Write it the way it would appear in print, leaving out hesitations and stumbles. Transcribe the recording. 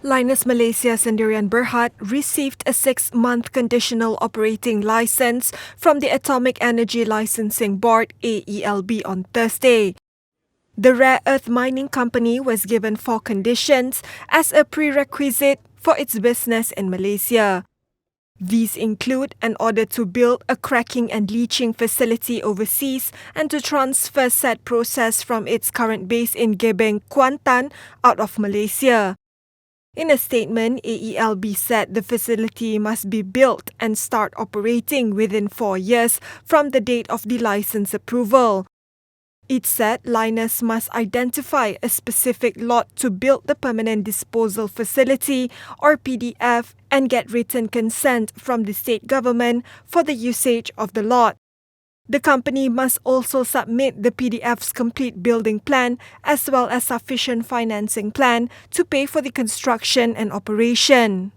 Lynas Malaysia Sendirian Berhad received a 6-month conditional operating license from the Atomic Energy Licensing Board AELB on Thursday. The rare earth mining company was given 4 conditions as a prerequisite for its business in Malaysia. These include an order to build a cracking and leaching facility overseas and to transfer said process from its current base in Gebeng, Kuantan, out of Malaysia. In a statement, AELB said the facility must be built and start operating within 4 years from the date of the license approval. It said Lynas must identify a specific lot to build the Permanent Disposal Facility or PDF and get written consent from the state government for the usage of the lot. The company must also submit the PDF's complete building plan as well as sufficient financing plan to pay for the construction and operation.